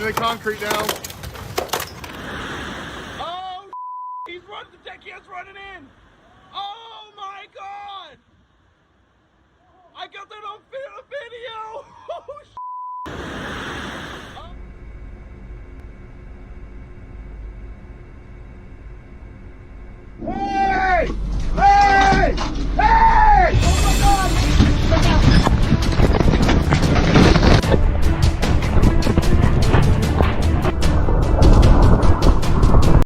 the concrete now. Oh, he's running. The deckhand's running in. Oh my God! I got that on video. Oh,